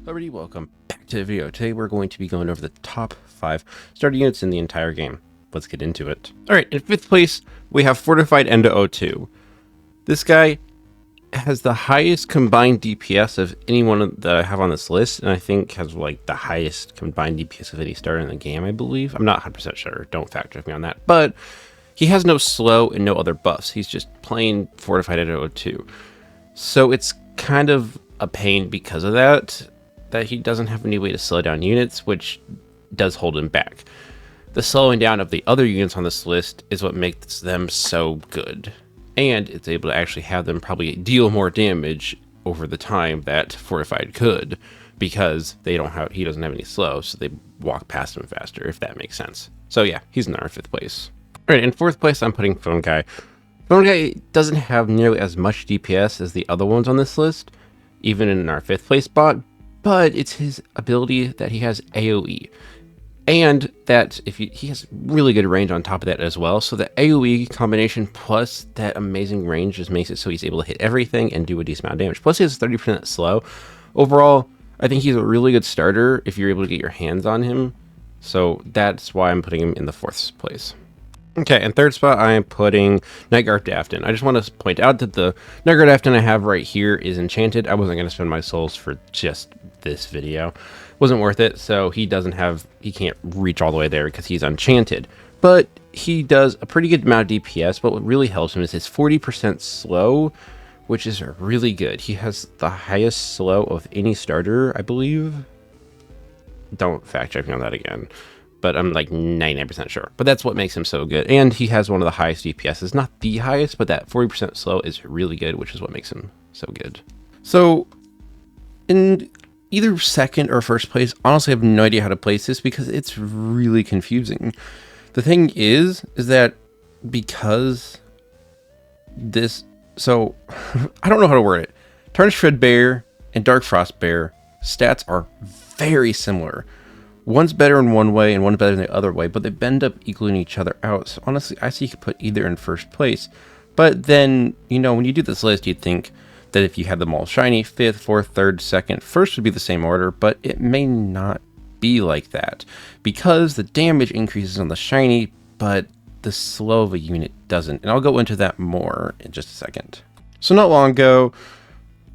Everybody, welcome back to the video. Today we're going to be going over the top 5 starter units in the entire game. Let's get into it. Alright, in 5th place, we have Fortified Endo O2. This guy has the highest combined DPS of anyone that I have on this list, and I think has like the highest combined DPS of any starter in the game, I believe. I'm not 100% sure, don't fact check me on that. But he has no slow and no other buffs. He's just plain Fortified Endo O2. So it's kind of a pain because of that he doesn't have any way to slow down units, which does hold him back. The slowing down of the other units on this list is what makes them so good. And it's able to actually have them probably deal more damage over the time that Fortified could, because he doesn't have any slow, so they walk past him faster, if that makes sense. So yeah, he's in our 5th place. Alright, in 4th place, I'm putting Phone Guy. Phone Guy doesn't have nearly as much DPS as the other ones on this list, even in our 5th place spot, but it's his ability that he has AoE. And that he has really good range on top of that as well. So the AoE combination plus that amazing range just makes it so he's able to hit everything and do a decent amount of damage. Plus he has 30% slow. Overall, I think he's a really good starter if you're able to get your hands on him. So that's why I'm putting him in the 4th place. Okay, in 3rd spot, I am putting Nightguard Dafton. I just want to point out that the Nightguard Dafton I have right here is enchanted. I wasn't going to spend my souls for just this video. Wasn't worth it, so he can't reach all the way there because he's enchanted. But he does a pretty good amount of DPS, but what really helps him is his 40% slow, which is really good. He has the highest slow of any starter, I believe. Don't fact check me on that again, but I'm like 99% sure. But that's what makes him so good. And he has one of the highest DPSs. Not the highest, but that 40% slow is really good, which is what makes him so good. So in either 2nd or 1st place, honestly, I have no idea how to place this because it's really confusing. The thing is that because this, so I don't know how to word it. Tarnished Fredbear and Dark Frostbear stats are very similar. One's better in one way and one's better in the other way, but they end up equaling each other out. So honestly, I see you could put either in 1st place. But then, you know, when you do this list, you'd think that if you had them all shiny, 5th, 4th, 3rd, 2nd, 1st would be the same order, but it may not be like that because the damage increases on the shiny, but the slow of a unit doesn't. And I'll go into that more in just a second. So not long ago,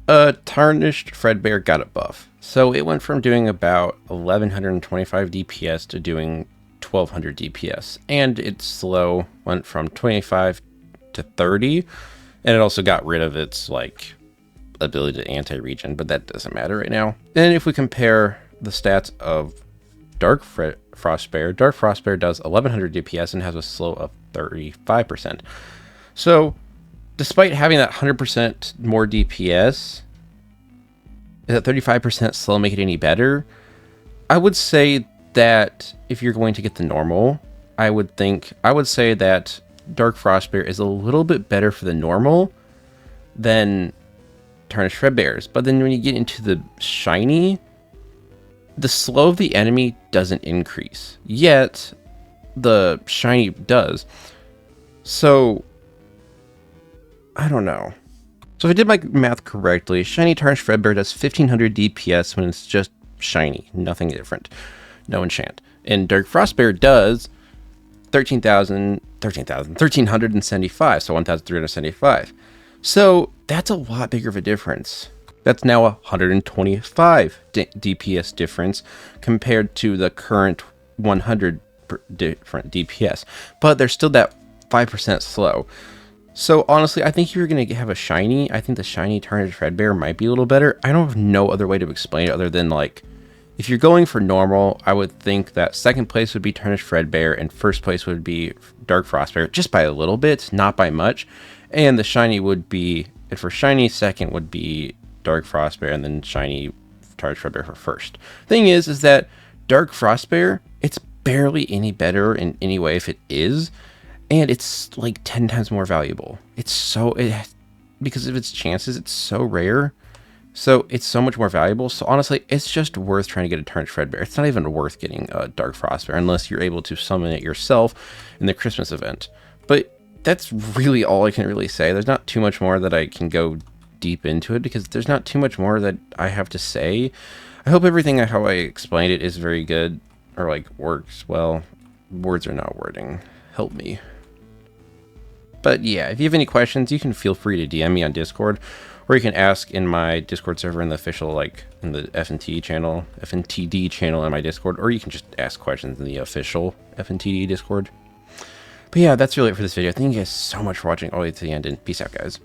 Tarnished Fredbear got a buff. So it went from doing about 1125 DPS to doing 1200 DPS. And its slow went from 25 to 30. And it also got rid of its like ability to anti-regen, but that doesn't matter right now. And if we compare the stats of Dark Frostbear, Dark Frostbear does 1100 DPS and has a slow of 35%. So despite having that 100% more DPS, is that 35% slow make it any better? I would say that if you're going to get the normal, I would say that Dark Frostbear is a little bit better for the normal than Tarnished Fredbears. But then when you get into the shiny, the slow of the enemy doesn't increase. Yet the shiny does. So I don't know. So if I did my math correctly, shiny Tarnished Fredbear does 1500 DPS when it's just shiny, nothing different, no enchant. And Dark Frostbear does 1375, so 1375. So that's a lot bigger of a difference. That's now 125 DPS difference compared to the current 100 different DPS. But there's still that 5% slow. So honestly, I think if you're going to have a shiny, I think the shiny Tarnished Fredbear might be a little better. I don't have no other way to explain it other than like, if you're going for normal, I would think that 2nd place would be Tarnished Fredbear and 1st place would be Dark Frostbear, just by a little bit, not by much. And the shiny would be, and for shiny, 2nd would be Dark Frostbear, and then shiny Tarnished Fredbear for 1st. Thing is that Dark Frostbear, it's barely any better in any way if it is, and it's like 10 times more valuable. Because of its chances, it's so rare. So it's so much more valuable. So honestly, it's just worth trying to get a Tarnished Fredbear. It's not even worth getting a Dark Frostbear unless you're able to summon it yourself in the Christmas event. But that's really all I can really say. There's not too much more that I can go deep into it because there's not too much more that I have to say. I hope everything how I explained it is very good, or like works well. Words are not wording. Help me. But yeah, if you have any questions, you can feel free to DM me on Discord, or you can ask in my Discord server in the official, like, in the FNTD channel in my Discord, or you can just ask questions in the official FNTD Discord. But yeah, that's really it for this video. Thank you guys so much for watching all the way to the end, and peace out, guys.